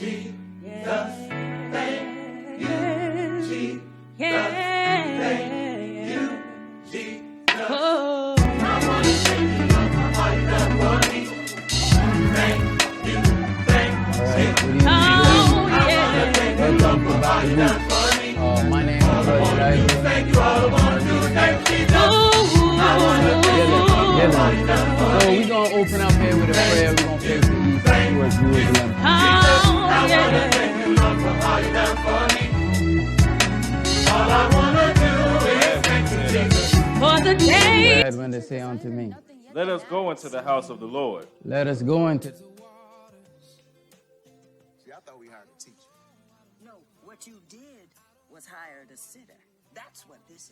My name is Wooddale. So we're going to open up here with a prayer. We're going to face the east towards Jerusalem. All I want to do is thank you, Jesus, for the day. When they say unto me, let us go into the house of the Lord. Let us go into the See, I thought we hired a teacher. No, what you did was hired a sitter. That's what this is.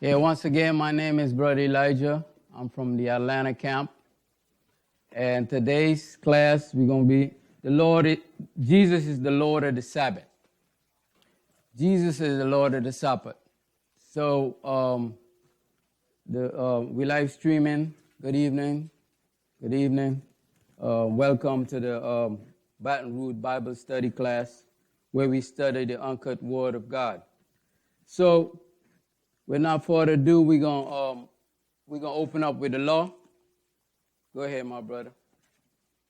Yeah, once again, my name is Brother Elijah. I'm from the Atlanta camp. And today's class, we're going to be, Jesus is the Lord of the Sabbath. Jesus is the Lord of the Sabbath. So, we live streaming. Good evening. Good evening. Welcome to the Baton Rouge Bible study class, where we study the uncut Word of God. So, without further ado, we're gonna open up with the law. Go ahead, my brother.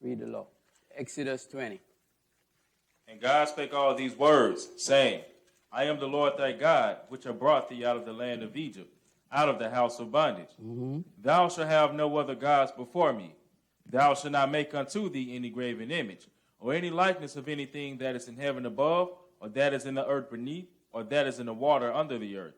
Read the law. Exodus 20. And God spake all these words, saying, I am the Lord thy God, which have brought thee out of the land of Egypt, out of the house of bondage. Mm-hmm. Thou shalt have no other gods before me. Thou shalt not make unto thee any graven image, or any likeness of anything that is in heaven above, or that is in the earth beneath, or that is in the water under the earth.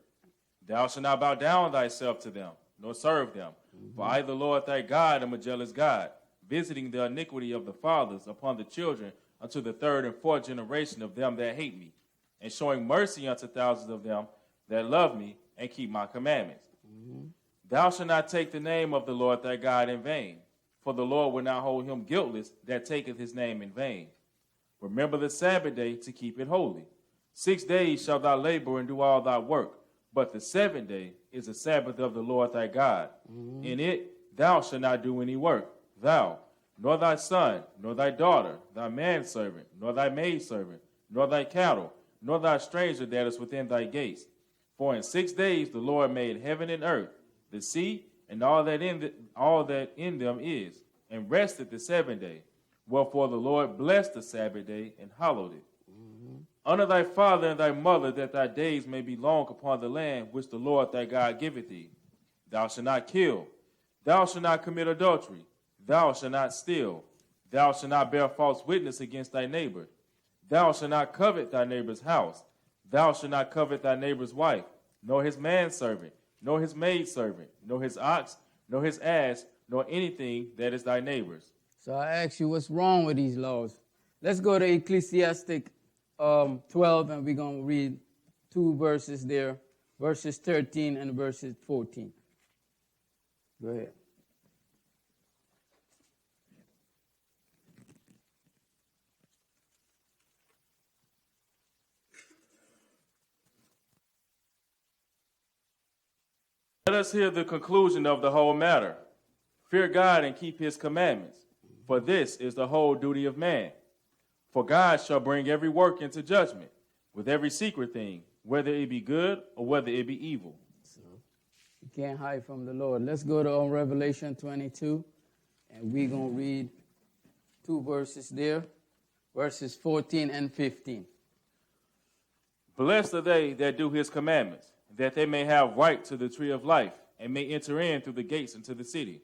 Thou shalt not bow down thyself to them, nor serve them. Mm-hmm. For I, the Lord thy God, am a jealous God, visiting the iniquity of the fathers upon the children unto the third and fourth generation of them that hate me, and showing mercy unto thousands of them that love me and keep my commandments. Mm-hmm. Thou shalt not take the name of the Lord thy God in vain, for the Lord will not hold him guiltless that taketh his name in vain. Remember the Sabbath day to keep it holy. 6 days shalt thou labor and do all thy work, but the seventh day is the Sabbath of the Lord thy God. Mm-hmm. In it thou shalt not do any work, thou, nor thy son, nor thy daughter, thy manservant, nor thy maidservant, nor thy cattle, nor thy stranger that is within thy gates. For in 6 days the Lord made heaven and earth, the sea, and all that in them is, and rested the seventh day. Wherefore the Lord blessed the Sabbath day and hallowed it. Honor thy father and thy mother, that thy days may be long upon the land which the Lord thy God giveth thee. Thou shalt not kill. Thou shalt not commit adultery. Thou shalt not steal. Thou shalt not bear false witness against thy neighbor. Thou shalt not covet thy neighbor's house. Thou shalt not covet thy neighbor's wife, nor his manservant, nor his maidservant, nor his ox, nor his ass, nor anything that is thy neighbor's. So I ask you, what's wrong with these laws? Let's go to Ecclesiastic 12, and we're going to read 2 verses there, verses 13 and verses 14. Go ahead. Let us hear the conclusion of the whole matter. Fear God and keep his commandments, for this is the whole duty of man. For God shall bring every work into judgment, with every secret thing, whether it be good or whether it be evil. So you can't hide from the Lord. Let's go to Revelation 22, and we're going to read 2 verses there, verses 14 and 15. Blessed are they that do his commandments, that they may have right to the tree of life, and may enter in through the gates into the city.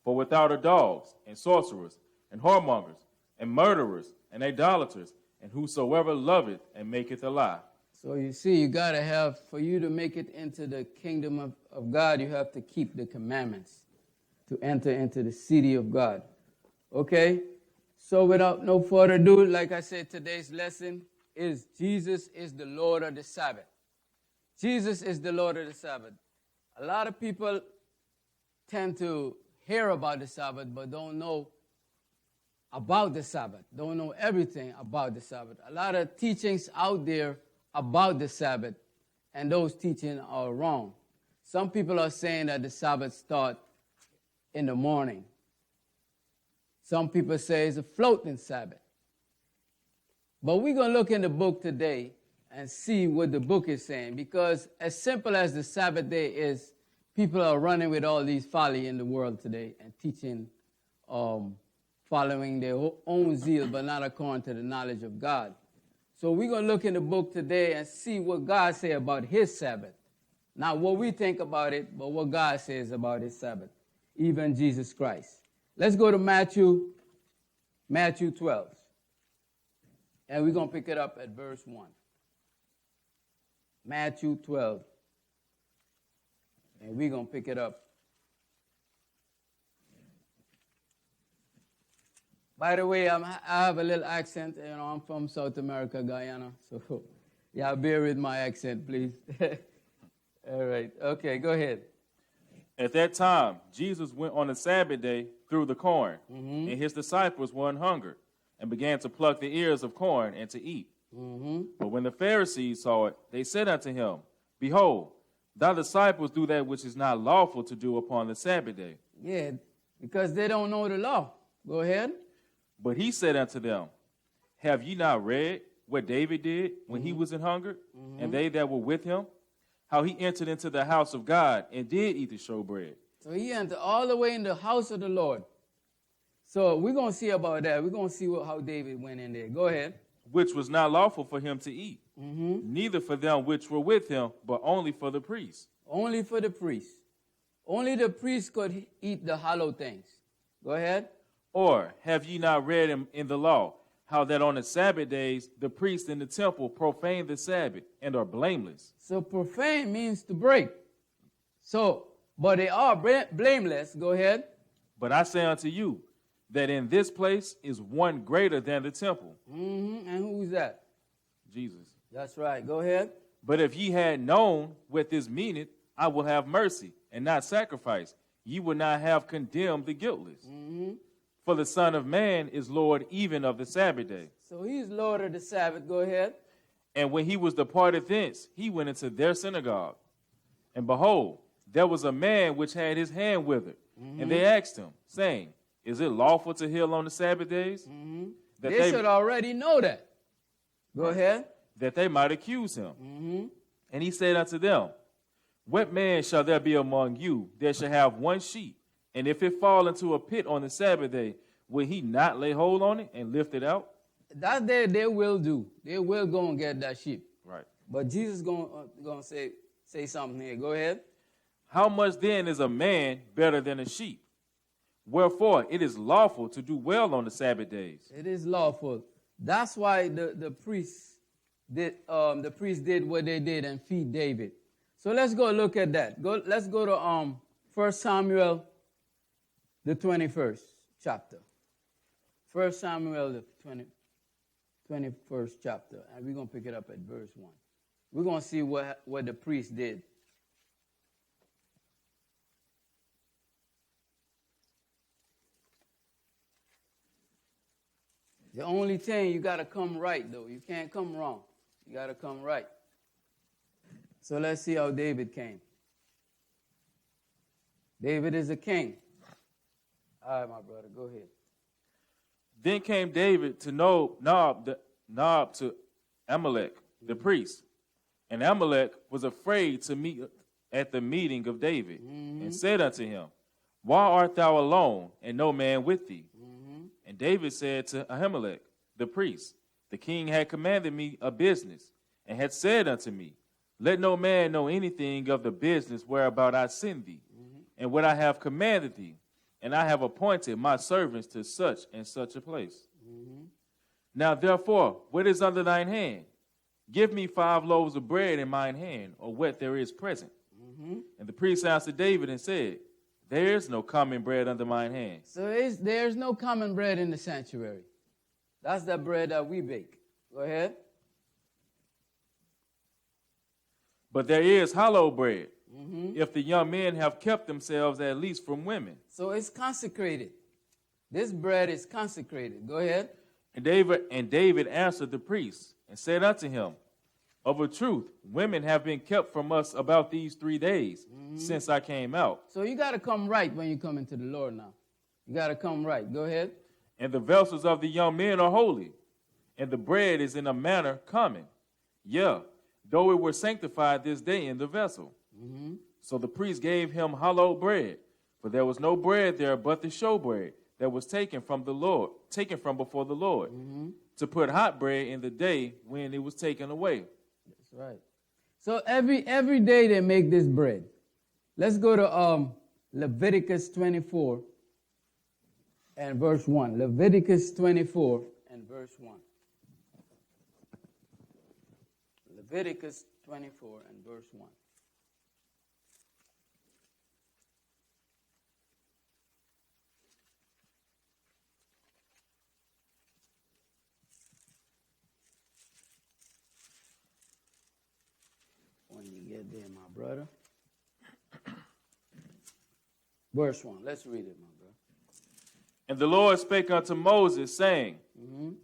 For without are dogs, and sorcerers, and whoremongers, and murderers, and idolaters, and whosoever loveth and maketh a lie. So you see, you got to have, for you to make it into the kingdom of God, you have to keep the commandments to enter into the city of God. Okay? So without no further ado, like I said, today's lesson is Jesus is the Lord of the Sabbath. Jesus is the Lord of the Sabbath. A lot of people tend to hear about the Sabbath but don't know about the Sabbath, don't know everything about the Sabbath. A lot of teachings out there about the Sabbath, and those teachings are wrong. Some people are saying that the Sabbath starts in the morning. Some people say it's a floating Sabbath. But we're going to look in the book today and see what the book is saying, because as simple as the Sabbath day is, people are running with all these folly in the world today and teaching, following their own zeal, but not according to the knowledge of God. So we're going to look in the book today and see what God says about his Sabbath. Not what we think about it, but what God says about his Sabbath, even Jesus Christ. Let's go to Matthew 12. And we're going to pick it up at verse 1. Matthew 12. And we're going to pick it up. By the way, I have a little accent. You know, I'm from South America, Guyana. So, yeah, bear with my accent, please. All right. Okay, go ahead. At that time, Jesus went on the Sabbath day through the corn, and his disciples were an hungered, and began to pluck the ears of corn and to eat. But when the Pharisees saw it, they said unto him, Behold, thy disciples do that which is not lawful to do upon the Sabbath day. Yeah, because they don't know the law. Go ahead. But he said unto them, Have ye not read what David did when he was an hungered, and they that were with him? How he entered into the house of God and did eat the showbread. So he entered all the way in the house of the Lord. So we're going to see about that. We're going to see how David went in there. Go ahead. Which was not lawful for him to eat, neither for them which were with him, but only for the priests. Only for the priests. Only the priests could eat the hallowed things. Go ahead. Or have ye not read in the law, how that on the Sabbath days the priests in the temple profane the Sabbath and are blameless? So profane means to break. So, but they are blameless. Go ahead. But I say unto you, that in this place is one greater than the temple. And who's that? Jesus. That's right. Go ahead. But if ye had known what this meaneth, I will have mercy and not sacrifice. Ye would not have condemned the guiltless. For the Son of Man is Lord even of the Sabbath day. So he's Lord of the Sabbath. Go ahead. And when he was departed thence, he went into their synagogue. And behold, there was a man which had his hand withered. And they asked him, saying, Is it lawful to heal on the Sabbath days? They should already know that. Go ahead. That they might accuse him. And he said unto them, What man shall there be among you that shall have one sheep? And if it fall into a pit on the Sabbath day, will he not lay hold on it and lift it out? That day they will do. They will go and get that sheep. Right. But Jesus going to say something here. Go ahead. How much then is a man better than a sheep? Wherefore it is lawful to do well on the Sabbath days. It is lawful. That's why the priests did what they did and feed David. So let's go look at that. Let's go to 1 Samuel, the 21st chapter. 1 Samuel, the 21st chapter. And we're going to pick it up at verse 1. We're going to see what the priest did. The only thing, you got to come right, though. You can't come wrong. You got to come right. So let's see how David came. David is a king. All right, my brother, go ahead. Then came David to Nob to Amalek, the priest. And Amalek was afraid to meet at the meeting of David, and said unto him, Why art thou alone, and no man with thee? And David said to Ahimelech, the priest, The king had commanded me a business, and had said unto me, Let no man know anything of the business whereabout I send thee, and what I have commanded thee, and I have appointed my servants to such and such a place. Now therefore, what is under thine hand? Give me 5 loaves of bread in mine hand, or what there is present. And the priest answered David and said, There is no common bread under mine hand. So there's no common bread in the sanctuary. That's the bread that we bake. Go ahead. But there is hollow bread, if the young men have kept themselves at least from women. So it's consecrated. This bread is consecrated. Go ahead. And David answered the priest and said unto him, Of a truth, women have been kept from us about these 3 days since I came out. So you got to come right when you come into the Lord now. You got to come right. Go ahead. And the vessels of the young men are holy, and the bread is in a manner common. Yeah, though it were sanctified this day in the vessel. So the priest gave him hollow bread, for there was no bread there but the showbread that was taken from before the Lord, to put hot bread in the day when it was taken away. That's right. So every day they make this bread. Let's go to Leviticus 24 and verse 1. Leviticus 24 and verse 1. Leviticus 24 and verse 1. When you get there, my brother. Verse 1. Let's read it, my brother. And the Lord spake unto Moses, saying,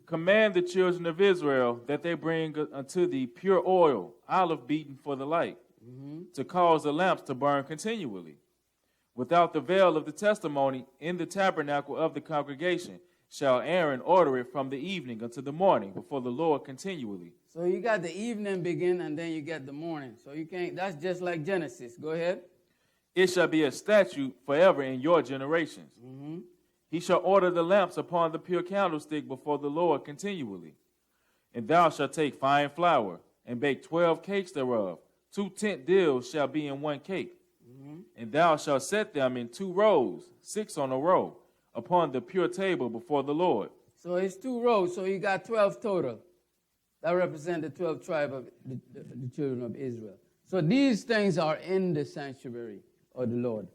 Command the children of Israel that they bring unto thee pure oil, olive beaten for the light, to cause the lamps to burn continually. Without the veil of the testimony in the tabernacle of the congregation shall Aaron order it from the evening unto the morning before the Lord continually. So you got the evening begin and then you get the morning. So you can't, that's just like Genesis. Go ahead. It shall be a statute forever in your generations. He shall order the lamps upon the pure candlestick before the Lord continually. And thou shalt take fine flour, and bake 12 cakes thereof. 2 tent deals shall be in 1 cake. And thou shalt set them in 2 rows, 6 on a row, upon the pure table before the Lord. So it's 2 rows, so you got 12 total. That represent the 12 tribes of the children of Israel. So these things are in the sanctuary of the Lord,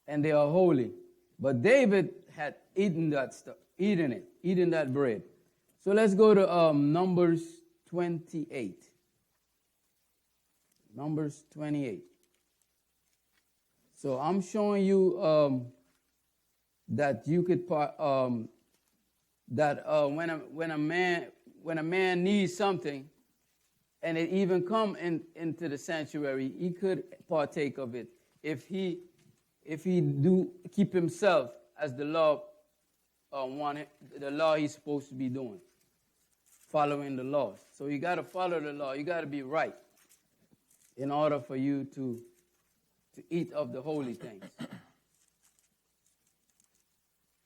and they are holy. But David had eaten that stuff, eating that bread. So let's go to Numbers 28. Numbers 28. So I'm showing you that you could when a man needs something, and it even come into the sanctuary, he could partake of it if he do keep himself as the law wanted, the law he's supposed to be doing, following the law. So you got to follow the law. You got to be right in order for you to eat of the holy things.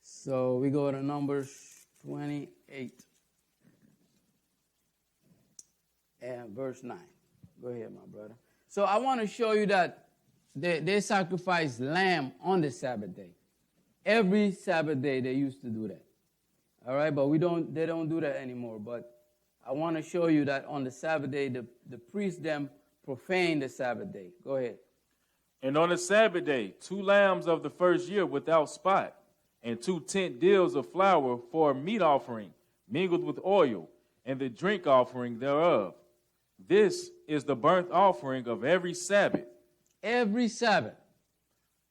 So we go to Numbers 28 and verse 9. Go ahead, my brother. So I want to show you that they sacrifice lamb on the Sabbath day. Every Sabbath day they used to do that. All right, but they don't do that anymore. But I want to show you that on the Sabbath day, the priests them profane the Sabbath day. Go ahead. And on the Sabbath day, 2 lambs of the first year without spot, and 2 tent deals of flour for a meat offering, mingled with oil, and the drink offering thereof. This is the burnt offering of every Sabbath. Every Sabbath.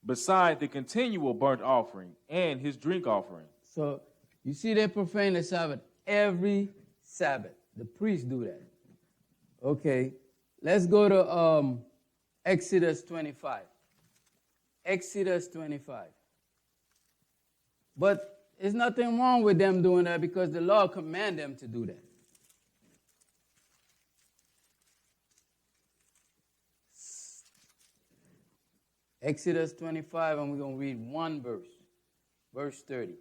Beside the continual burnt offering and his drink offering. So you see they profane the Sabbath every Sabbath. The priests do that. Okay, let's go to Exodus 25. Exodus 25. But There's nothing wrong with them doing that because the Lord commanded them to do that. Exodus 25, and we're going to read one verse. Verse 30.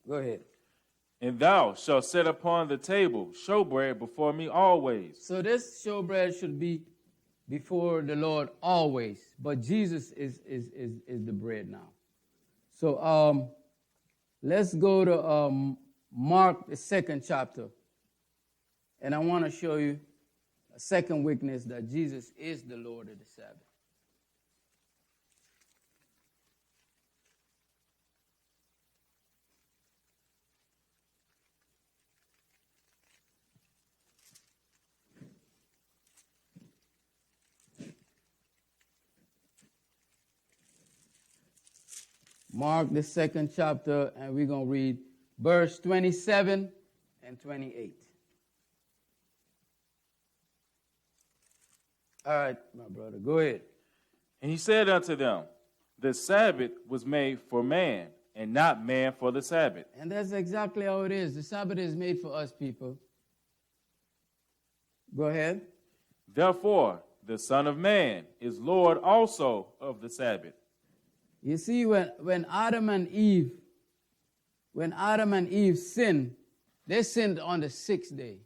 Go ahead. And thou shalt set upon the table showbread before me always. So this showbread should be before the Lord always, but Jesus is the bread now. So let's go to Mark, the 2nd chapter. And I want to show you a second witness that Jesus is the Lord of the Sabbath. Mark, the 2nd chapter, and we're going to read verse 27 and 28. All right, my brother, go ahead. And he said unto them, the Sabbath was made for man, and not man for the Sabbath. And that's exactly how it is. The Sabbath is made for us people. Go ahead. Therefore, the Son of Man is Lord also of the Sabbath. You see, when Adam and Eve sinned, they sinned on the 6th day.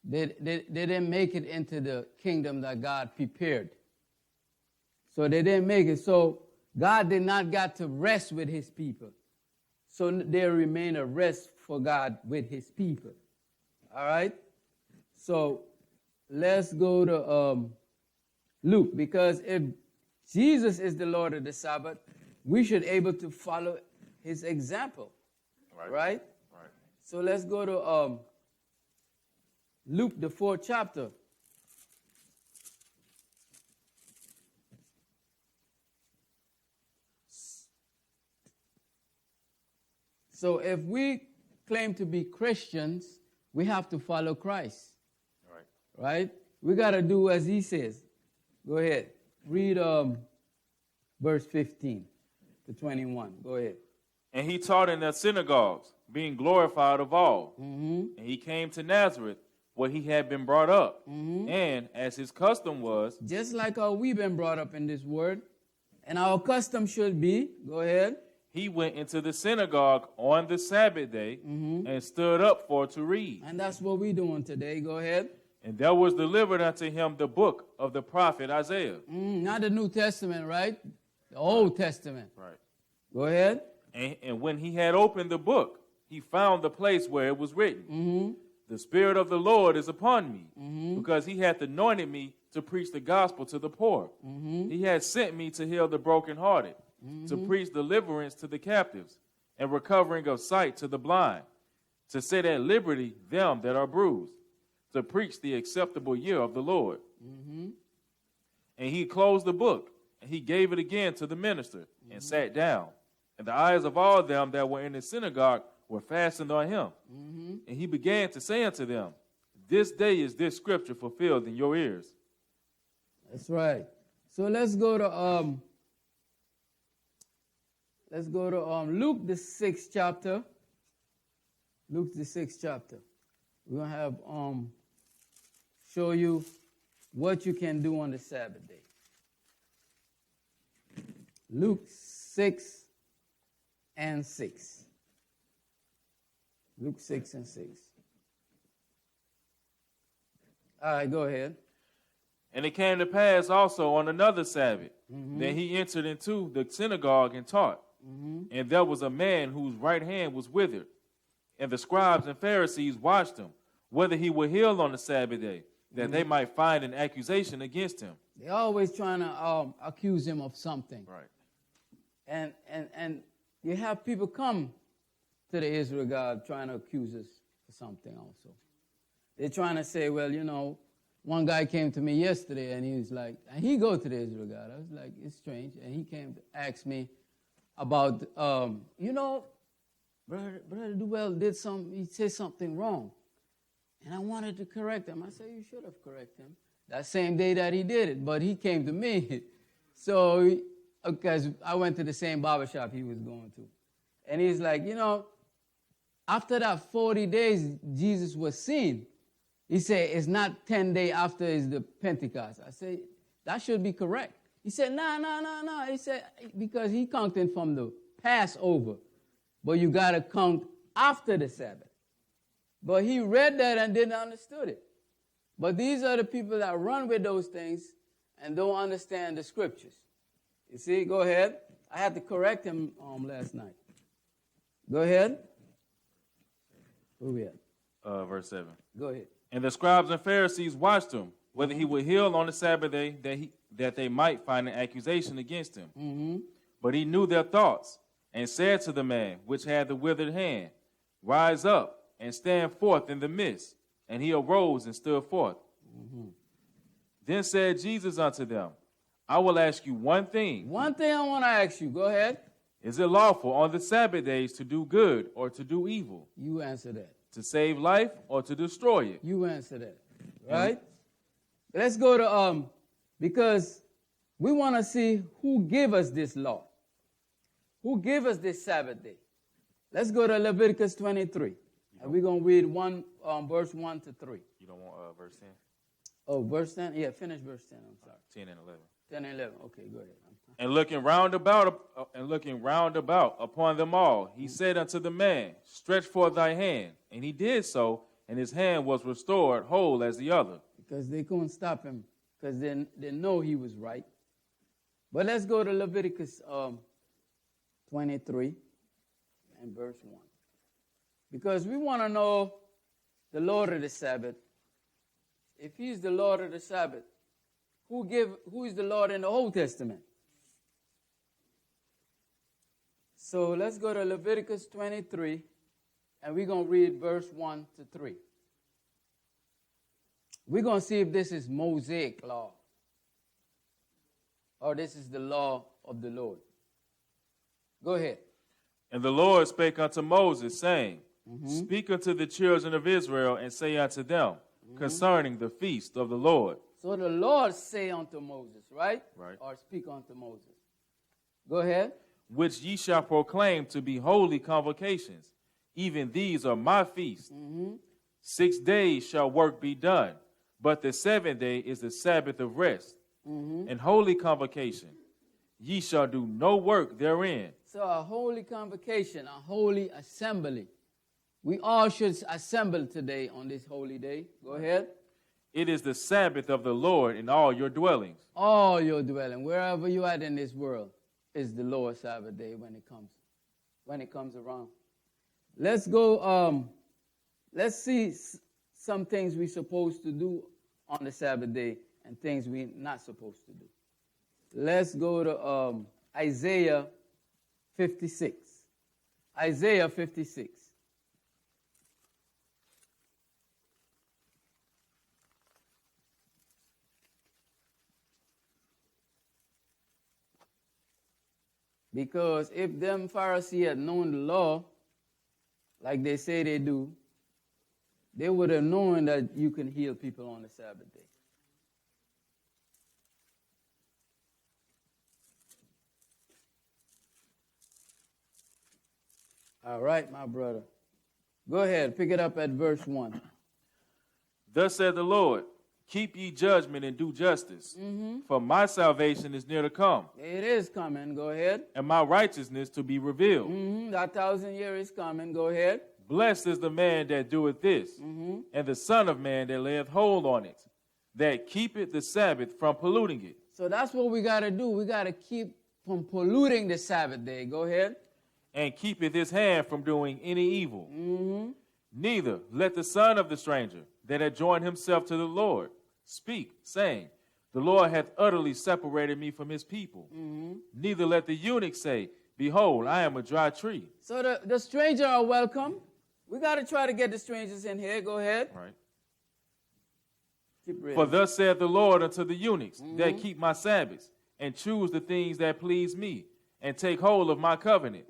They didn't make it into the kingdom that God prepared. So they didn't make it. So God did not get to rest with his people. So there remained a rest for God with his people. All right? So let's go to Luke, because if Jesus is the Lord of the Sabbath, we should be able to follow his example. Right? So let's go to Luke, the 4th chapter. So if we claim to be Christians, we have to follow Christ. Right? We got to do as he says. Go ahead. Read verse 15 to 21. Go ahead. And he taught in their synagogues, being glorified of all. Mm-hmm. And he came to Nazareth, where he had been brought up. Mm-hmm. And as his custom was, just like how we've been brought up in this word, and our custom should be, go ahead. He went into the synagogue on the Sabbath day and stood up for to read. And that's what we're doing today. Go ahead. And there was delivered unto him the book of the prophet Isaiah. Not the New Testament, right? The Old Testament. Right. Go ahead. And when he had opened the book, he found the place where it was written, the Spirit of the Lord is upon me, because he hath anointed me to preach the gospel to the poor. He hath sent me to heal the brokenhearted, to preach deliverance to the captives, and recovering of sight to the blind, to set at liberty them that are bruised, to preach the acceptable year of the Lord. And he closed the book, and he gave it again to the minister, and sat down. And the eyes of all them that were in the synagogue were fastened on him. And he began to say unto them, this day is this scripture fulfilled in your ears. That's right. So let's go to Luke, the 6th chapter. Luke, the 6th chapter. We're going to have show you what you can do on the Sabbath day. Luke 6 and 6. Luke 6 and 6. All right, go ahead. And it came to pass also on another Sabbath that he entered into the synagogue and taught. And there was a man whose right hand was withered. And the scribes and Pharisees watched him, whether he would heal on the Sabbath day, that they might find an accusation against him. They're always trying to accuse him of something. Right. And you have people come to the Israel God trying to accuse us of something also. They're trying to say, well, you know, one guy came to me yesterday and he was like, and he go to the Israel God. I was like, it's strange. And he came to ask me about, you know, Brother Duell he said something wrong. And I wanted to correct him. I said, you should have corrected him. that same day that he did it, but he came to me. So, because I went to the same barbershop he was going to. And he's like, you know, after that 40 days Jesus was seen, he said, it's not 10 days after is the Pentecost. I said, that should be correct. He said, no. He said, because he counting from the Passover, but you got to count after the Sabbath. But he read that and didn't understand it. But these are the people that run with those things and don't understand the scriptures. You see, go ahead. I had to correct him last night. Go ahead. Where we at? Verse 7. Go ahead. And the scribes and Pharisees watched him, whether he would heal on the Sabbath day, that they might find an accusation against him. Mm-hmm. But he knew their thoughts, and said to the man which had the withered hand, Rise up, and stand forth in the midst. And he arose and stood forth. Mm-hmm. Then said Jesus unto them, I will ask you one thing. One thing I want to ask you. Go ahead. Is it lawful on the Sabbath days to do good or to do evil? You answer that. To save life or to destroy it? You answer that. Right? Mm-hmm. Let's go to, because we want to see who gave us this law. Who gave us this Sabbath day? Let's go to Leviticus 23. And we're going to read verse 1 to 3. You don't want verse 10? Oh, verse 10? Yeah, finish verse 10. I'm sorry. 10 and 11. 10 and 11. Okay, go ahead. And looking round about upon them all, he said unto the man, Stretch forth thy hand. And he did so, and his hand was restored whole as the other. Because they couldn't stop him, because they know he was right. But let's go to Leviticus 23 and verse 1. Because we want to know the Lord of the Sabbath. If he's the Lord of the Sabbath, who is the Lord in the Old Testament? So let's go to Leviticus 23, and we're going to read verse 1 to 3. We're going to see if this is Mosaic law, or this is the law of the Lord. Go ahead. And the Lord spake unto Moses, saying, Speak unto the children of Israel, and say unto them, concerning the feast of the Lord. So the Lord say unto Moses, right? Right. Or speak unto Moses. Go ahead. Which ye shall proclaim to be holy convocations. Even these are my feasts. 6 days shall work be done, but the 7th day is the Sabbath of rest. And holy convocation. Ye shall do no work therein. So a holy convocation, a holy assembly. We all should assemble today on this holy day. Go ahead. It is the Sabbath of the Lord in all your dwellings. All your dwelling, wherever you are in this world, is the Lord's Sabbath day when it comes around. Let's go, let's see some things we're supposed to do on the Sabbath day and things we're not supposed to do. Let's go to Isaiah 56. Isaiah 56. Because if them Pharisees had known the law, like they say they do, they would have known that you can heal people on the Sabbath day. All right, my brother. Go ahead, pick it up at verse 1. Thus said the Lord, keep ye judgment and do justice, for my salvation is near to come. It is coming, go ahead. And my righteousness to be revealed. That 1,000 years is coming, go ahead. Blessed is the man that doeth this, and the Son of Man that layeth hold on it, that keepeth the Sabbath from polluting it. So that's what we got to do. We got to keep from polluting the Sabbath day. Go ahead. And keepeth his hand from doing any evil. Neither let the son of the stranger that had joined himself to the Lord speak, saying, the Lord hath utterly separated me from his people. Neither let the eunuch say, behold, I am a dry tree. So the stranger are welcome. We got to try to get the strangers in here. Go ahead. Right. Keep reading. For thus saith the Lord unto the eunuchs that keep my Sabbaths, and choose the things that please me, and take hold of my covenant.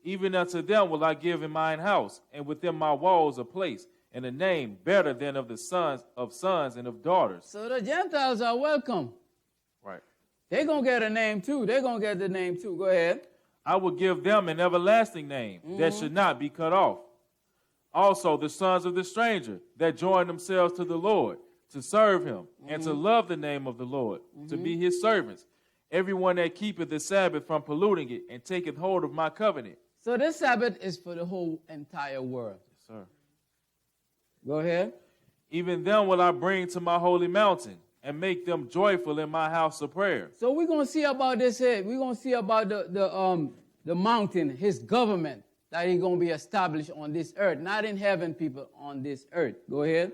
Even unto them will I give in mine house, and within my walls a place, and a name better than of the sons and of daughters. So the Gentiles are welcome. Right. They're going to get a name too. They're going to get the name too. Go ahead. I will give them an everlasting name that should not be cut off. Also the sons of the stranger that join themselves to the Lord to serve him and to love the name of the Lord, to be his servants. Everyone that keepeth the Sabbath from polluting it and taketh hold of my covenant. So this Sabbath is for the whole entire world. Yes, sir. Go ahead. Even them will I bring to my holy mountain and make them joyful in my house of prayer. So we're going to see about this here. We're going to see about the mountain, his government, that he's going to be established on this earth. Not in heaven, people, on this earth. Go ahead.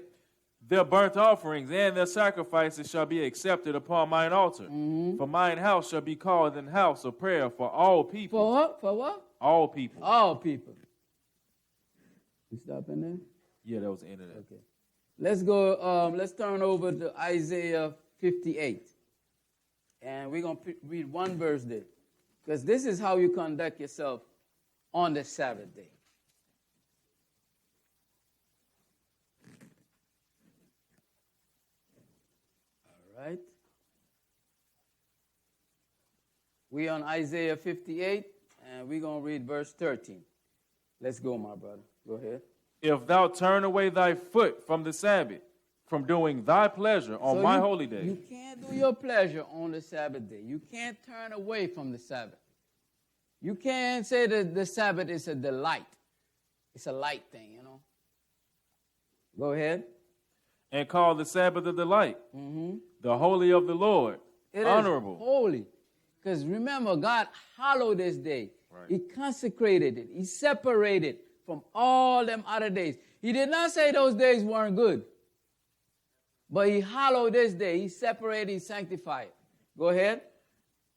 Their burnt offerings and their sacrifices shall be accepted upon mine altar. For mine house shall be called an house of prayer for all people. For what? For what? All people. All people. You stop in there? Yeah, that was the end of that. Okay. Let's go, let's turn over to Isaiah 58. And we're going to read one verse there. Because this is how you conduct yourself on the Sabbath day. All right. We're on Isaiah 58, and we're going to read verse 13. Let's go, my brother. Go ahead. If thou turn away thy foot from the Sabbath, from doing thy pleasure on my holy day. You can't do your pleasure on the Sabbath day. You can't turn away from the Sabbath. You can't say that the Sabbath is a delight. It's a light thing, you know. Go ahead. And call the Sabbath a delight. The holy of the Lord. It honorable. is holy. Because remember, God hallowed this day. Right. He consecrated it. He separated from all them other days. He did not say those days weren't good. But he hallowed this day. He separated, he sanctified. Go ahead.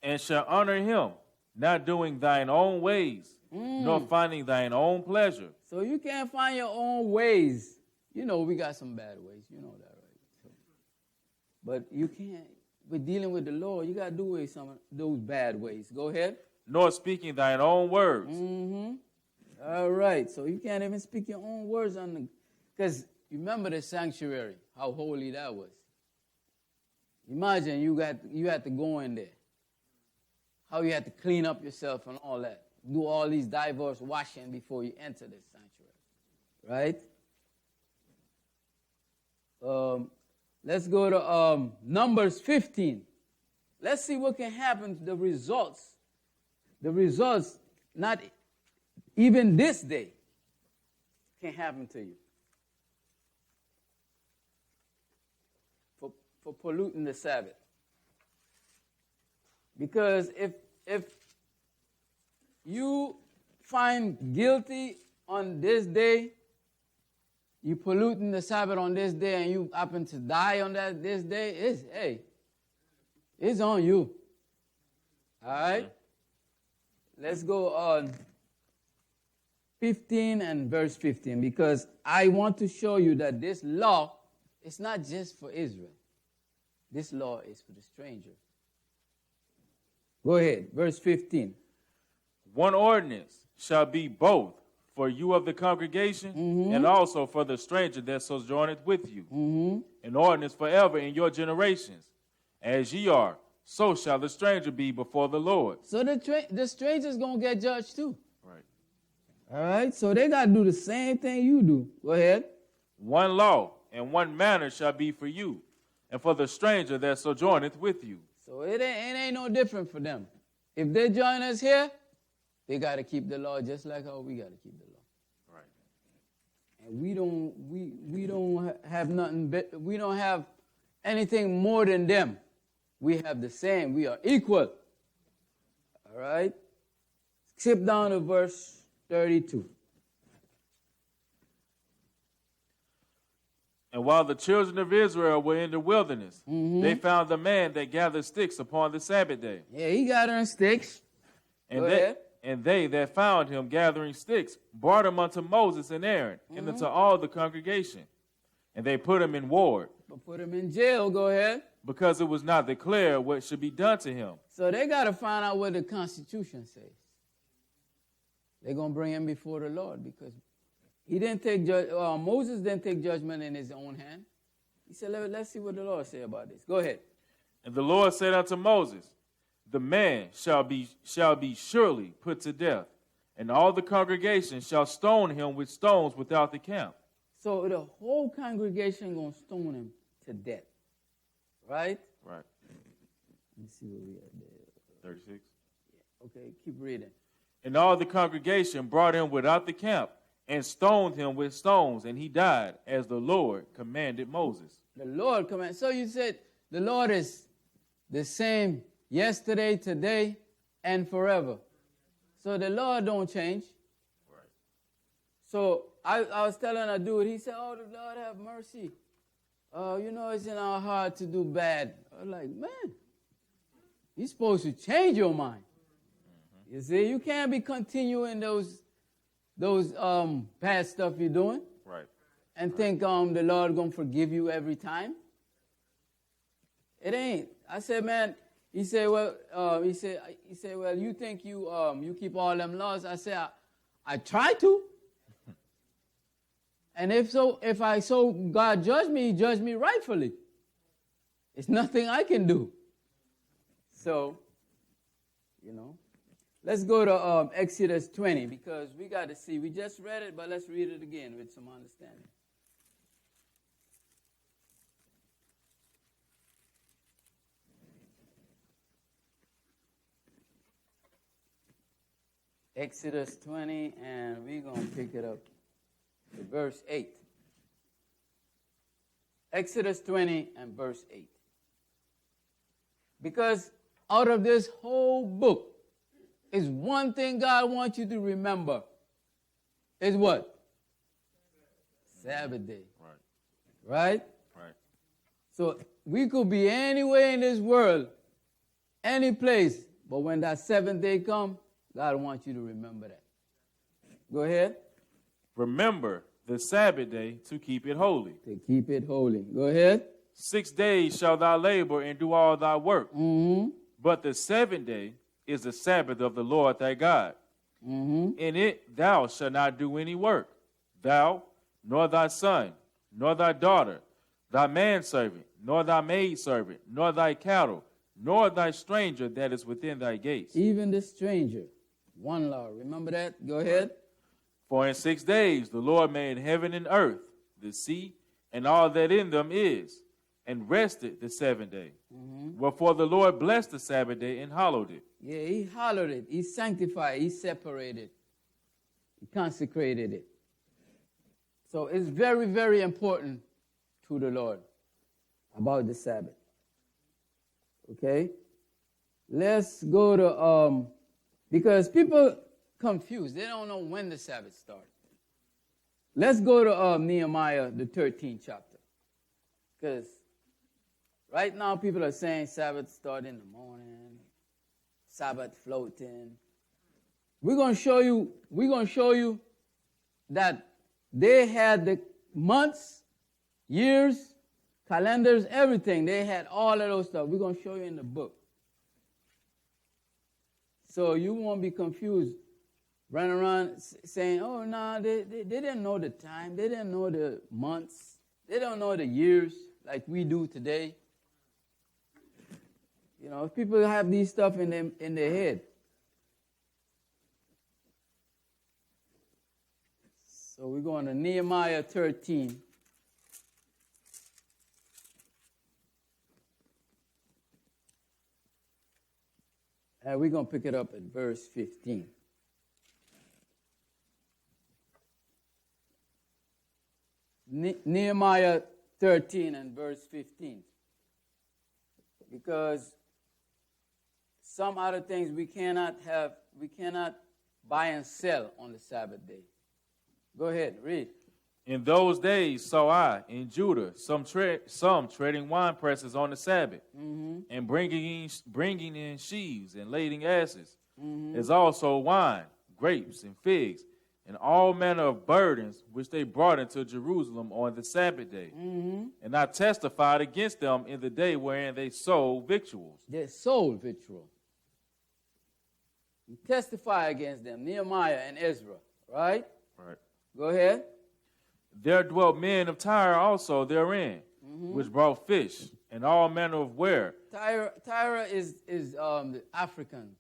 And shall honor him, not doing thine own ways, nor finding thine own pleasure. So you can't find your own ways. You know, we got some bad ways. You know that, right? So, but you can't. We're dealing with the Lord. You got to do away with some of those bad ways. Go ahead. Nor speaking thine own words. All right. So you can't even speak your own words on the... Because you remember the sanctuary, how holy that was. Imagine you had to go in there. How you had to clean up yourself and all that. Do all these diverse washing before you enter the sanctuary. Right? Let's go to Numbers 15. Let's see what can happen to the results. The results, not even this day, can happen to you. For polluting the Sabbath. Because if you find guilty on this day, you polluting the Sabbath on this day, and you happen to die on this day, it's on you. All right? Let's go on 15 and verse 15, because I want to show you that this law is not just for Israel. This law is for the stranger. Go ahead, verse 15. One ordinance shall be both for you of the congregation and also for the stranger that sojourneth with you. An ordinance forever in your generations. As ye are, so shall the stranger be before the Lord. So the stranger's going to get judged too. Right. All right, so they got to do the same thing you do. Go ahead. One law and one manner shall be for you, and for the stranger that sojourneth with you. So it ain't no different for them. If they join us here, they got to keep the law just like how we got to keep the law. Right. And we don't have nothing. We don't have anything more than them. We have the same. We are equal. All right. Skip down to verse 32. And while the children of Israel were in the wilderness, they found the man that gathered sticks upon the Sabbath day. Yeah, he gathering sticks. And they that found him gathering sticks brought him unto Moses and Aaron and unto all the congregation. And they put him in ward. But put him in jail. Go ahead. Because it was not declared what should be done to him. So they got to find out what the Constitution says. They're going to bring him before the Lord because He didn't take Moses didn't take judgment in his own hand. He said, let's see what the Lord say about this. Go ahead. And the Lord said unto Moses, the man shall be surely put to death, and all the congregation shall stone him with stones without the camp. So the whole congregation going to stone him to death. Right? Right. Let me see where we at there. 36. Yeah. Okay, keep reading. And all the congregation brought him without the camp, and stoned him with stones, and he died, as the Lord commanded Moses. The Lord commanded. So you said the Lord is the same yesterday, today, and forever. So the Lord don't change. Right. So I was telling a dude, he said, oh, the Lord have mercy. It's in our heart to do bad. I was like, man, you're supposed to change your mind. Mm-hmm. You see, you can't be continuing those bad stuff you're doing. Right. And think the Lord gonna forgive you every time. It ain't. I said, man. He said, well, well, you think you keep all them laws? I said, I try to. And if God judge me, he judge me rightfully. It's nothing I can do. So, let's go to Exodus 20 because we got to see. We just read it, but let's read it again with some understanding. Exodus 20, and we're going to pick it up to verse 8. Exodus 20 and verse 8. Because out of this whole book is one thing God wants you to remember. Is what? Sabbath day. Right. Right? Right. So we could be anywhere in this world, any place, but when that seventh day comes, God wants you to remember that. Go ahead. Remember the Sabbath day to keep it holy. To keep it holy. Go ahead. 6 days shalt thou labor and do all thy work. Mm-hmm. But the seventh day is the Sabbath of the Lord thy God. Mm-hmm. In it thou shalt not do any work, thou, nor thy son, nor thy daughter, thy manservant, nor thy maidservant, nor thy cattle, nor thy stranger that is within thy gates. Even the stranger. One law. Remember that? Go ahead. For in 6 days the Lord made heaven and earth, the sea, and all that in them is, and rested the seventh day. Mm-hmm. Wherefore the Lord blessed the Sabbath day and hallowed it. Yeah, he hallowed it. He sanctified. He separated. He consecrated it. So it's very, very important to the Lord about the Sabbath. Okay? Let's go to, because people confused. They don't know when the Sabbath started. Let's go to Nehemiah, the 13th chapter. Because right now people are saying Sabbath start in the morning, Sabbath floating. We're going to show you that they had the months, years, calendars, everything. They had all of those stuff. We're going to show you in the book. So you won't be confused. Running around saying, oh, no, they didn't know the time. They didn't know the months. They don't know the years like we do today. People have these stuff in their head. So we're going to Nehemiah 13. And we're going to pick it up at verse 15. Nehemiah 13 and verse 15. Because some other things we cannot buy and sell on the Sabbath day. Go ahead, read. In those days saw I in Judah some treading wine presses on the Sabbath, mm-hmm. and bringing in sheaves and lading asses, mm-hmm. as also wine, grapes, and figs, and all manner of burdens which they brought into Jerusalem on the Sabbath day. Mm-hmm. And I testified against them in the day wherein they sold victuals. They sold victuals. You testify against them, Nehemiah and Ezra, right? Right. Go ahead. There dwelt men of Tyre also therein, which brought fish and all manner of ware. Tyre is the African,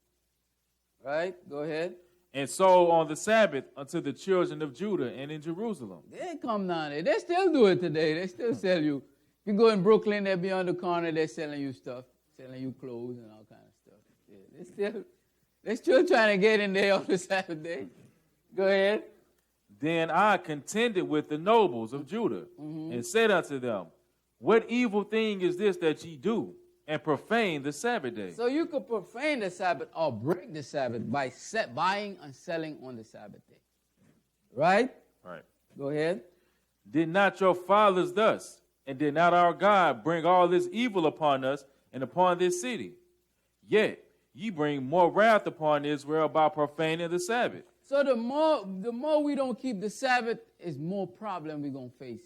right? Go ahead. And sold on the Sabbath unto the children of Judah and in Jerusalem. They come down there. They still do it today. They still sell you. If you go in Brooklyn, they'll be on the corner. They're selling you stuff, selling you clothes and all kind of stuff. Yeah, they're still trying to get in there on the Sabbath day. Go ahead. Then I contended with the nobles of Judah and said unto them, what evil thing is this that ye do, and profane the Sabbath day? So you could profane the Sabbath or break the Sabbath by buying and selling on the Sabbath day. Right? Right. Go ahead. Did not your fathers thus, and did not our God bring all this evil upon us and upon this city? Yet ye bring more wrath upon Israel by profaning the Sabbath. So the more we don't keep the Sabbath, is more problem we're gonna face.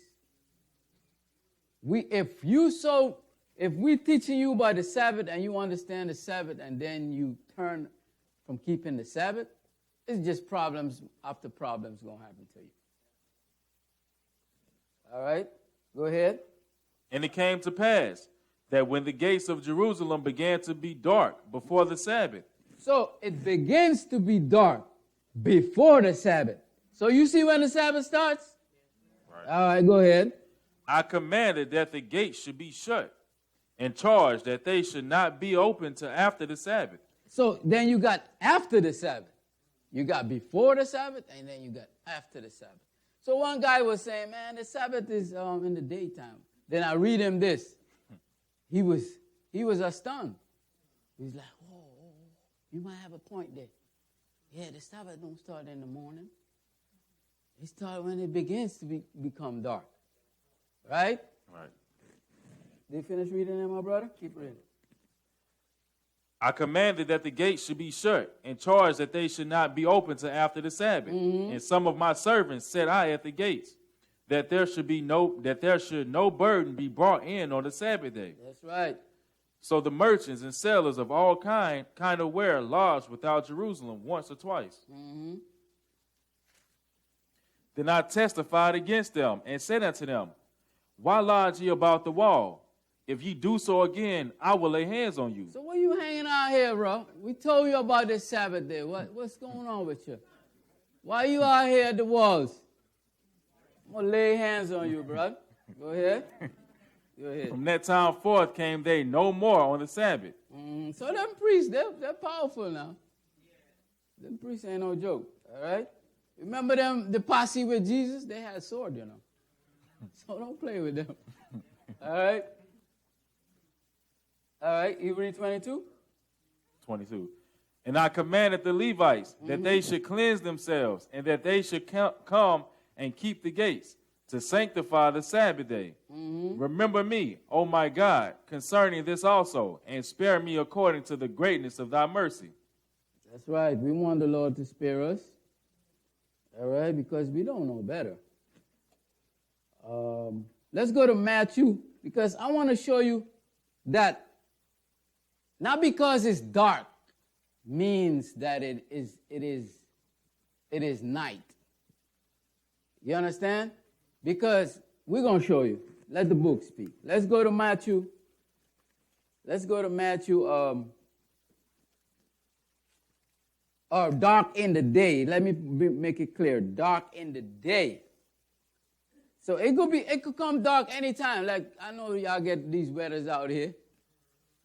If we teaching you about the Sabbath and you understand the Sabbath and then you turn from keeping the Sabbath, it's just problems after problems gonna happen to you. All right, go ahead. And it came to pass that when the gates of Jerusalem began to be dark before the Sabbath. So it begins to be dark before the Sabbath. So you see when the Sabbath starts? Right. All right, go ahead. I commanded that the gates should be shut and charged that they should not be open till after the Sabbath. So then you got after the Sabbath. You got before the Sabbath, and then you got after the Sabbath. So one guy was saying, man, the Sabbath is in the daytime. Then I read him this. He was astounded. He's like, oh, you might have a point there. Yeah, the Sabbath don't start in the morning. It starts when it begins to become dark. Right? Right. Did you finish reading it, my brother? Keep reading. I commanded that the gates should be shut and charged that they should not be open till after the Sabbath. And some of my servants set I at the gates, that there should no burden be brought in on the Sabbath day. That's right. So the merchants and sellers of all kind of ware lodged without Jerusalem once or twice. Then I testified against them and said unto them, why lodge ye about the wall? If ye do so again, I will lay hands on you. So what you hanging out here, bro? We told you about this Sabbath day. What's going on with you? Why you out here at the walls? I'm going to lay hands on you, bro. Go ahead. Go ahead. From that time forth came they no more on the Sabbath. So them priests, they're powerful now. Them priests ain't no joke, all right? Remember them, the posse with Jesus? They had a sword, you know. So don't play with them. All right? All right, you read 22? 22. And I commanded the Levites that they should cleanse themselves and that they should come and keep the gates to sanctify the Sabbath day. Remember me, O my God, concerning this also, and spare me according to the greatness of thy mercy. That's right. We want the Lord to spare us. All right, because we don't know better. Let's go to Matthew, because I want to show you that not because it's dark means that it is night. You understand? Because we're going to show you. Let the book speak. Let's go to Matthew. Or dark in the day. Let me make it clear. Dark in the day. So it could come dark anytime. Like I know y'all get these weathers out here.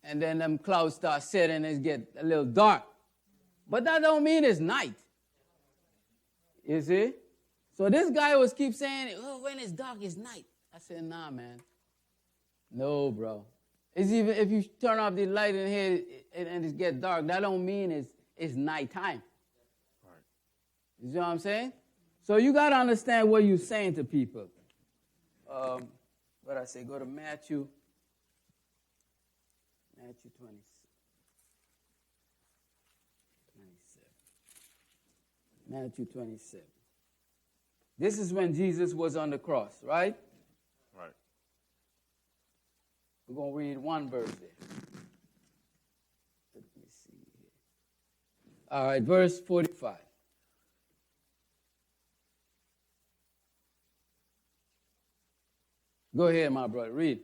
And then them clouds start setting and it get a little dark. But that don't mean it's night. You see? So this guy keep saying, oh, when it's dark, it's night. I said, nah, man. No, bro. It's even if you turn off the light in here and it get dark, that don't mean it's nighttime. Right. You see what I'm saying? So you got to understand what you're saying to people. What I say, go to Matthew 27. Matthew 27. This is when Jesus was on the cross, right? Right. We're going to read one verse there. Let me see here. All right, verse 45. Go ahead, my brother. Read.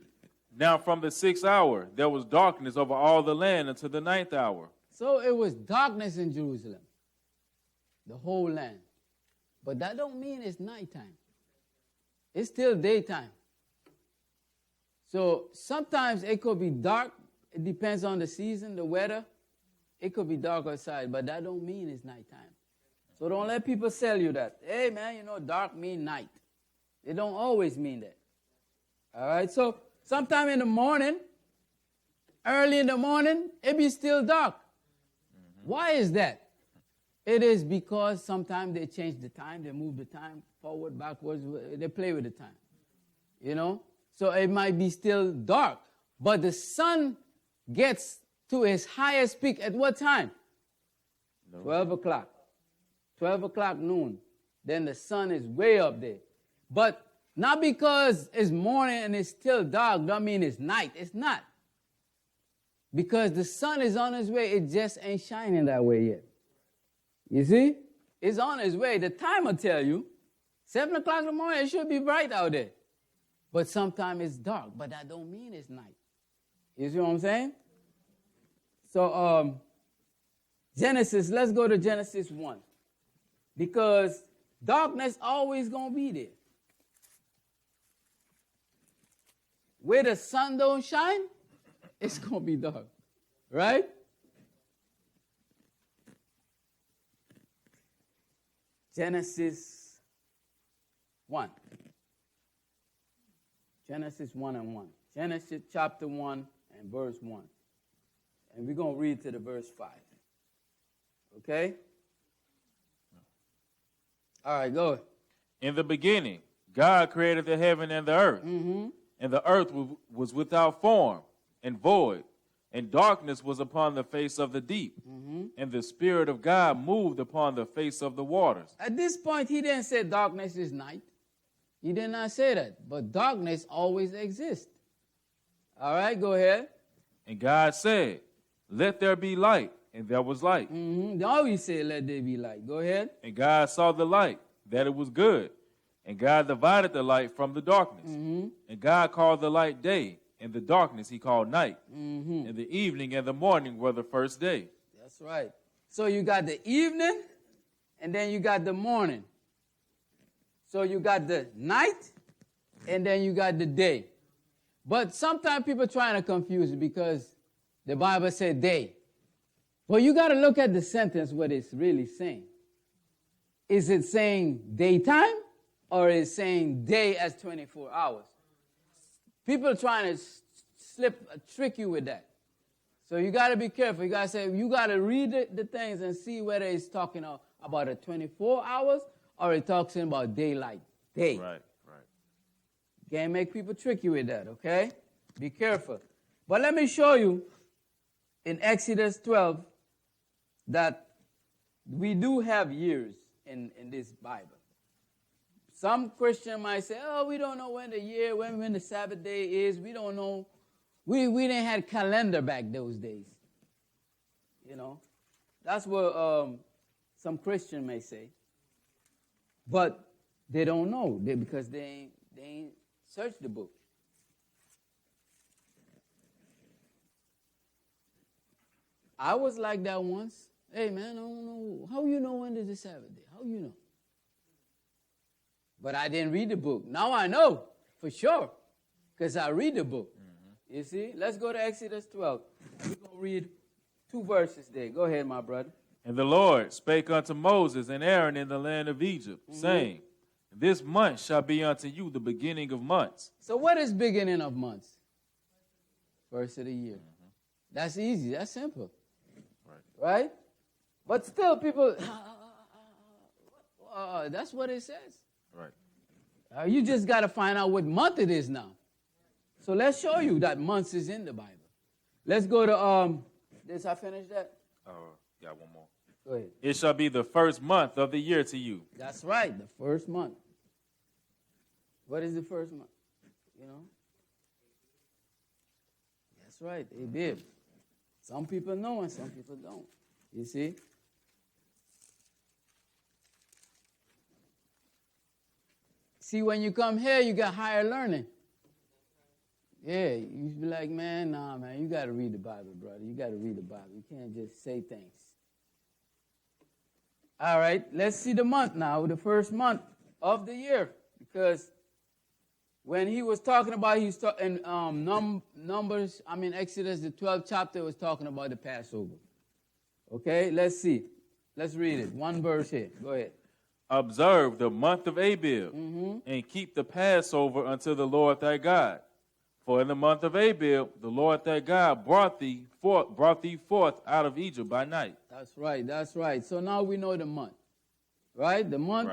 Now from the 6th hour there was darkness over all the land until the 9th hour. So it was darkness in Jerusalem, the whole land. But that don't mean it's nighttime. It's still daytime. So sometimes it could be dark. It depends on the season, the weather. It could be dark outside, but that don't mean it's nighttime. So don't let people sell you that. Hey, man, dark mean night. It don't always mean that. All right? So sometime in the morning, early in the morning, it be still dark. Why is that? It is because sometimes they change the time. They move the time forward, backwards. They play with the time. So it might be still dark. But the sun gets to its highest peak at what time? No. 12 o'clock. 12 o'clock noon. Then the sun is way up there. But not because it's morning and it's still dark, don't mean it's night. It's not. Because the sun is on its way. It just ain't shining that way yet. You see? It's on its way. The time will tell you. 7 o'clock in the morning, it should be bright out there. But sometimes it's dark. But that don't mean it's night. You see what I'm saying? So, Genesis, let's go to Genesis 1. Because darkness always going to be there. Where the sun don't shine, it's going to be dark. Right? Genesis 1. Genesis 1 and 1. Genesis chapter 1 and verse 1. And we're going to read to the verse 5. Okay? All right, go. In the beginning, God created the heaven and the earth. Mm-hmm. And the earth was without form and void, and darkness was upon the face of the deep. Mm-hmm. And the Spirit of God moved upon the face of the waters. At this point, he didn't say darkness is night. He did not say that. But darkness always exists. All right, go ahead. And God said, "Let there be light," and there was light. Mm-hmm. They always say, "Let there be light." Go ahead. And God saw the light, that it was good. And God divided the light from the darkness. Mm-hmm. And God called the light day, and the darkness he called night. Mm-hmm. And the evening and the morning were the first day. That's right. So you got the evening, and then you got the morning. So you got the night, and then you got the day. But sometimes people trying to confuse it because the Bible said day. Well, you got to look at the sentence, what it's really saying. Is it saying daytime, or is it saying day as 24 hours? People trying to trick you with that. So you got to be careful. You got to read the things and see whether it's talking about a 24 hours or it's talking about daylight, day. Right. Can't make people trick you with that, okay? Be careful. But let me show you in Exodus 12 that we do have years in this Bible. Some Christian might say, "Oh, we don't know when the Sabbath day is. We don't know. We didn't have calendar back those days." That's what some Christian may say. But they don't know because they ain't searched the book. I was like that once. Hey, man, I don't know. How you know when is the Sabbath day? How you know? But I didn't read the book. Now I know for sure because I read the book. Mm-hmm. You see? Let's go to Exodus 12. We're going to read 2 verses there. Go ahead, my brother. And the Lord spake unto Moses and Aaron in the land of Egypt, saying, "This month shall be unto you the beginning of months." So what is beginning of months? First of the year. Mm-hmm. That's easy. That's simple. Right? But still people, that's what it says. Right. You just got to find out what month it is now. So let's show you that months is in the Bible. Let's go to, did I finish that? Got one more. Go ahead. It shall be the first month of the year to you. That's right, the first month. What is the first month? That's right, they did. Some people know and some people don't. You see? See, when you come here, you get higher learning. Yeah, you should be like, man, nah, man, you got to read the Bible, brother. You got to read the Bible. You can't just say things. All right, let's see the month now, the first month of the year. Because when he was talking about, he was in Numbers, Exodus, the 12th chapter, was talking about the Passover. Okay, let's see. Let's read it. One verse here. Go ahead. Observe the month of Abib, and keep the Passover unto the Lord thy God. For in the month of Abib, the Lord thy God brought thee forth out of Egypt by night. That's right, that's right. So now we know the month, right? The month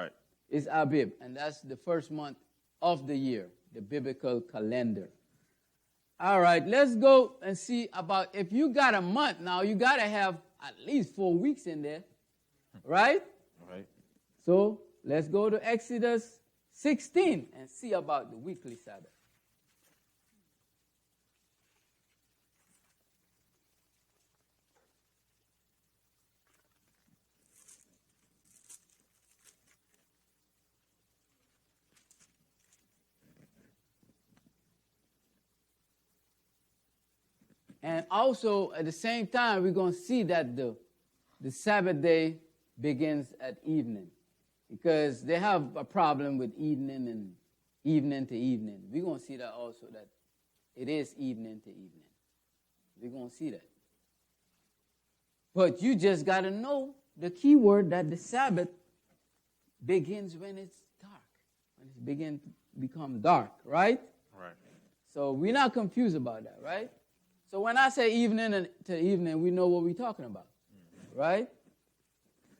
is Abib, and that's the first month of the year, the biblical calendar. All right, let's go and see about, if you got a month now, you got to have at least 4 weeks in there, right? Right. So let's go to Exodus 16 and see about the weekly Sabbath. And also, at the same time, we're going to see that the Sabbath day begins at evening, because they have a problem with evening and evening to evening. We're going to see that also, that it is evening to evening. We're going to see that. But you just got to know the key word, that the Sabbath begins when it's dark, when it begins to become dark, right? Right. So we're not confused about that, right? So when I say evening to evening, we know what we're talking about, right?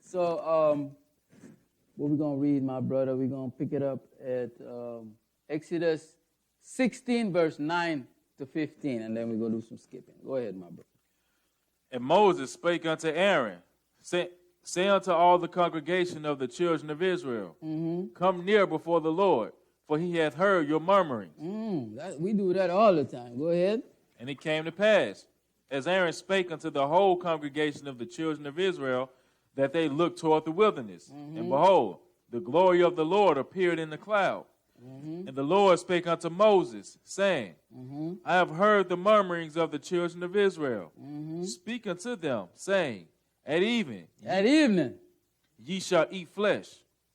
So what we're going to read, my brother, we're going to pick it up at Exodus 16, verse 9 to 15, and then we're going to do some skipping. Go ahead, my brother. And Moses spake unto Aaron, say unto all the congregation of the children of Israel, come near before the Lord, for he hath heard your murmurings. We do that all the time. Go ahead. And it came to pass, as Aaron spake unto the whole congregation of the children of Israel, that they looked toward the wilderness. And behold, the glory of the Lord appeared in the cloud. And the Lord spake unto Moses, saying, I have heard the murmurings of the children of Israel. Speak unto them, saying, At evening ye shall eat flesh,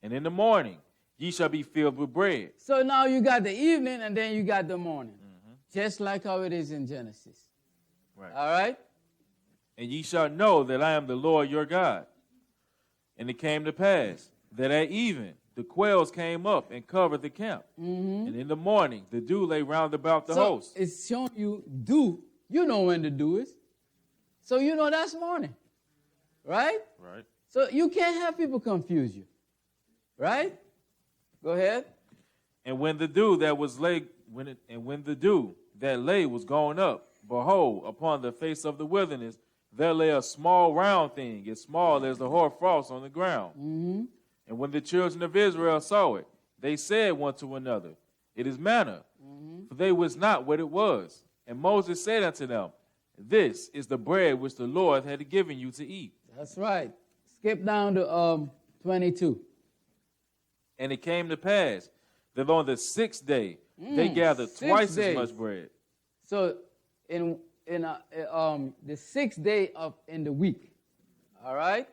and in the morning ye shall be filled with bread. So now you got the evening, and then you got the morning. Just like how it is in Genesis. Right. All right? And ye shall know that I am the Lord your God. And it came to pass that at even the quails came up and covered the camp. And in the morning the dew lay round about the host. It's showing you dew. You know when the dew is. So you know that's morning. Right? Right. So you can't have people confuse you. Right? Go ahead. And when the dew that lay was gone up, behold, upon the face of the wilderness, there lay a small round thing, as small as the hoarfrost on the ground. And when the children of Israel saw it, they said one to another, It is manna. For they wist not what it was. And Moses said unto them, This is the bread which the Lord had given you to eat. That's right. Skip down to 22. And it came to pass that on the 6th day they gathered twice as much bread. So in the 6th day in the week. All right?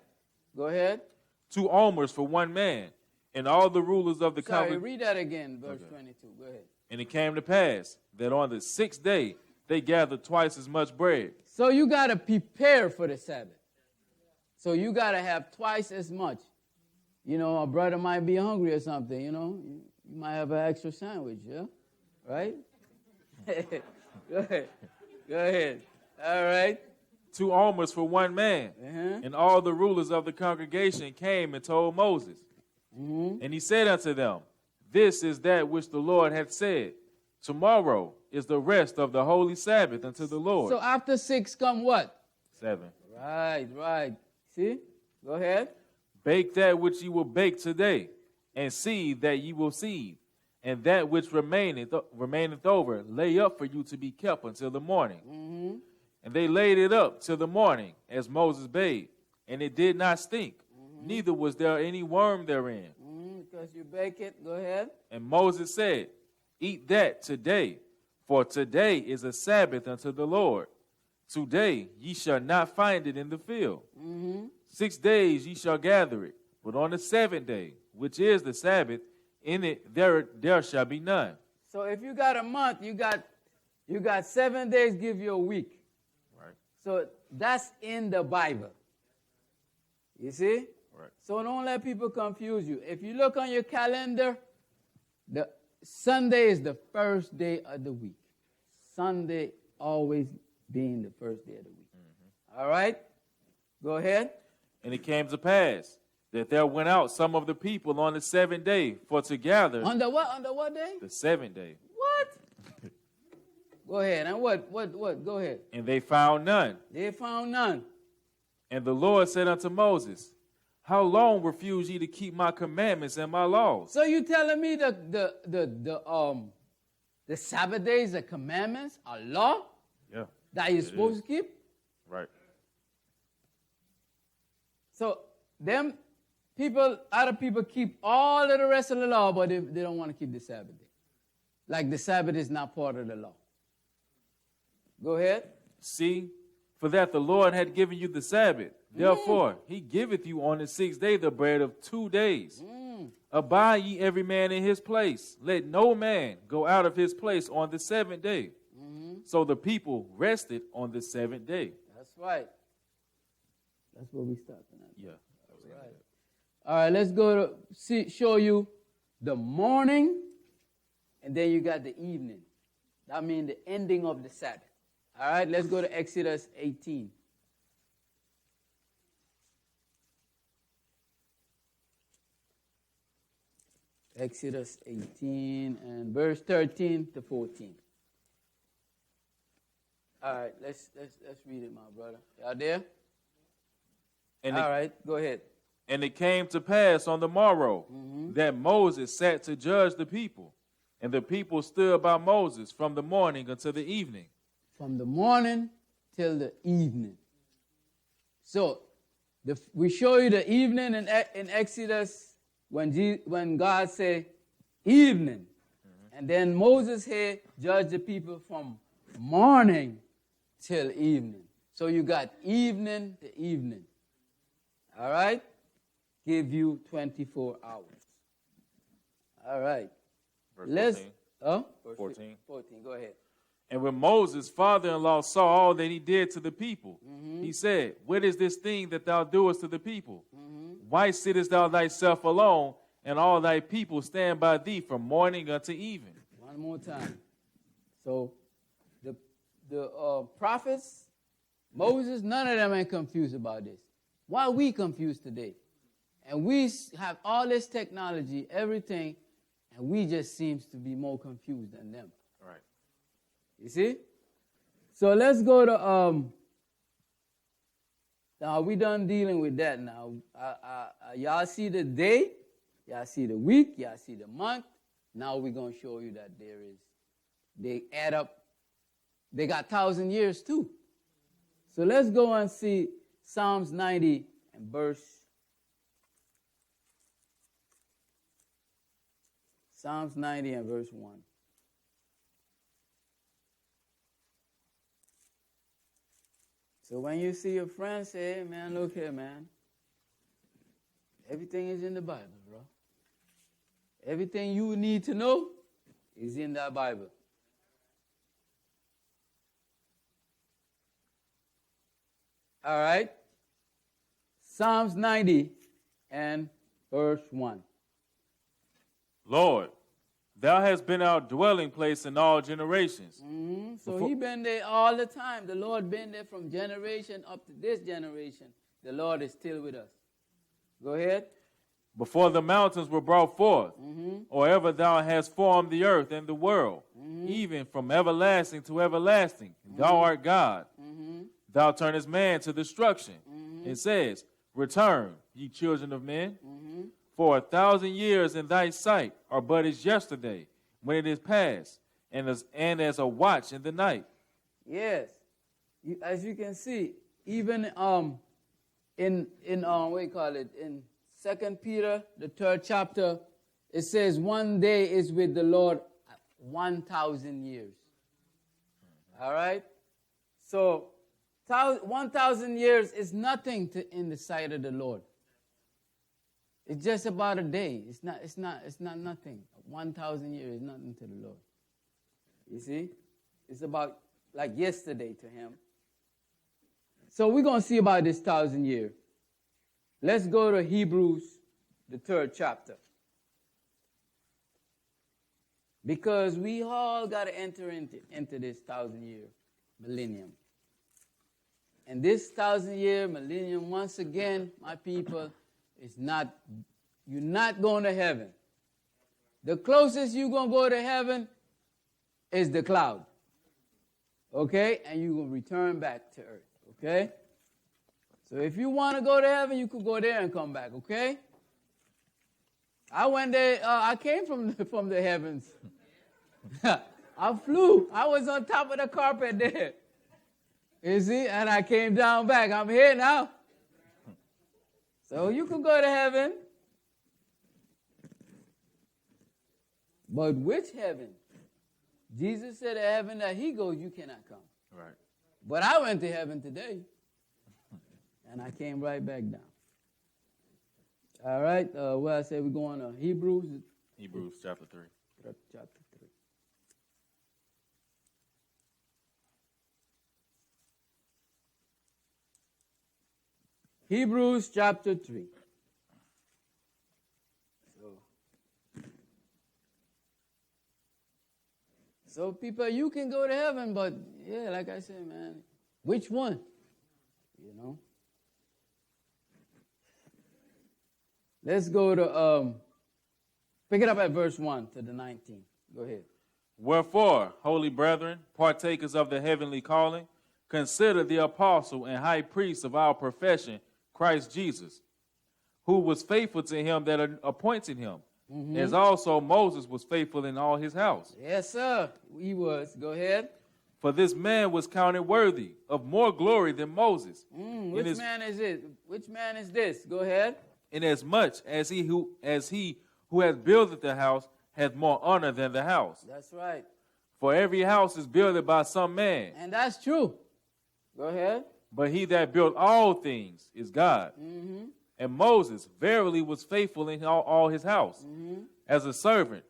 Go ahead. 2 omers for one man, and all the rulers of the Sorry, read that again, verse 22. Go ahead. And it came to pass that on the 6th day they gathered twice as much bread. So you got to prepare for the Sabbath. So you got to have twice as much. You know, a brother might be hungry or something, you know. You might have an extra sandwich, yeah? Right? Go ahead. Go ahead. All right. 2 omers for one man. And all the rulers of the congregation came and told Moses. And he said unto them, This is that which the Lord hath said. Tomorrow is the rest of the holy Sabbath unto the Lord. So after 6 come what? 7. Right. See? Go ahead. Bake that which ye will bake today, and seed that ye will seed, and that which remaineth over, lay up for you to be kept until the morning. And they laid it up till the morning, as Moses bade, and it did not stink, neither was there any worm therein. Because you bake it. Go ahead. And Moses said, Eat that today, For today is a Sabbath unto the Lord. Today ye shall not find it in the field. 6 days ye shall gather it, but on the seventh day, which is the Sabbath, in it there shall be none. So if you got a month, you got 7 days, give you a week. Right. So that's in the Bible. You see? Right. So don't let people confuse you. If you look on your calendar, the Sunday is the first day of the week. Sunday always being the first day of the week. All right? Go ahead. And it came to pass that there went out some of the people on the seventh day for to gather. On the what? On the what day? The seventh day. What? Go ahead. And what? Go ahead. And they found none. They found none. And the Lord said unto Moses, how long refuse ye to keep my commandments and my laws? So you telling me the Sabbath days, the commandments, are law? Yeah. That you're supposed to keep? Right. So them people, other people keep all of the rest of the law, but they don't want to keep the Sabbath day. Like the Sabbath is not part of the law. Go ahead. See, for that the Lord had given you the Sabbath. Therefore, he giveth you on the 6th day the bread of 2 days. Abide ye every man in his place. Let no man go out of his place on the 7th day. So the people rested on the 7th day. That's right. That's what we starting at. Yeah. Right. All right, let's go to show you the morning, and then you got the evening. That means the ending of the Sabbath. All right, let's go to Exodus 18. Exodus 18 and verse 13 to 14. All right, let's read it, my brother. Y'all there? And all right, go ahead. And it came to pass on the morrow that Moses sat to judge the people. And the people stood by Moses from the morning until the evening. From the morning till the evening. So we show you the evening in Exodus when God said evening. And then Moses here judged the people from morning till evening. So you got evening to evening. All right? Give you 24 hours. All right. Verse 14. Verse 14. 14, go ahead. And when Moses' father-in-law saw all that he did to the people, he said, what is this thing that thou doest to the people? Why sittest thou thyself alone, and all thy people stand by thee from morning unto even? One more time. So the prophets, Moses, none of them ain't confused about this. Why are we confused today? And we have all this technology, everything, and we just seems to be more confused than them. Right. You see? So let's go to now we done dealing with that now. Y'all see the day, y'all see the week, y'all see the month. Now we're going to show you that they add up, they got 1,000 years too. So let's go and see Psalms 90 and verse. Psalms 90 and verse 1. So when you see your friend say, hey, man, look here, man. Everything is in the Bible, bro. Everything you need to know is in that Bible. All right. Psalms 90 and verse 1. Lord, thou hast been our dwelling place in all generations. So he been there all the time. The Lord been there from generation up to this generation. The Lord is still with us. Go ahead. Before the mountains were brought forth, or ever thou hast formed the earth and the world, even from everlasting to everlasting, thou art God. Thou turnest man to destruction. It says, return, ye children of men. For 1,000 years in thy sight are but as yesterday, when it is past, and as a watch in the night. Yes. As you can see, even in what you call it, in 2 Peter, the 3rd chapter, it says 1 day is with the Lord 1,000 years. All right? So 1,000 years is nothing in the sight of the Lord. It's just about a day. It's not nothing. 1,000 years is nothing to the Lord. You see? It's about like yesterday to him. So we're going to see about this 1,000 year. Let's go to Hebrews, the 3rd chapter. Because we all got to enter into this 1,000 year millennium. And this 1,000 year millennium, once again, my people, you're not going to heaven. The closest you're going to go to heaven is the cloud. Okay? And you will return back to earth. Okay? So if you want to go to heaven, you could go there and come back. Okay? I went there. I came from the heavens. I flew. I was on top of the carpet there. You see? And I came down back. I'm here now. So you can go to heaven. But which heaven? Jesus said, the heaven that he goes, you cannot come. Right. But I went to heaven today. And I came right back down. All right. Well, I said we're going to Hebrews. Hebrews chapter 3. Chapter 3. Hebrews chapter 3. So people, you can go to heaven, but yeah, like I said, man, which one? You know? Let's go to, pick it up at verse 1 to the 19. Go ahead. Wherefore, holy brethren, partakers of the heavenly calling, consider the apostle and high priest of our profession, Christ Jesus, who was faithful to him that appointed him, as also Moses was faithful in all his house. Yes, sir, he was. Go ahead. For this man was counted worthy of more glory than Moses. Which man is it? Which man is this? Go ahead. Inasmuch as he who has builded the house hath more honor than the house. That's right. For every house is builded by some man. And that's true. Go ahead. But he that built all things is God. And Moses verily was faithful in all his house, as a servant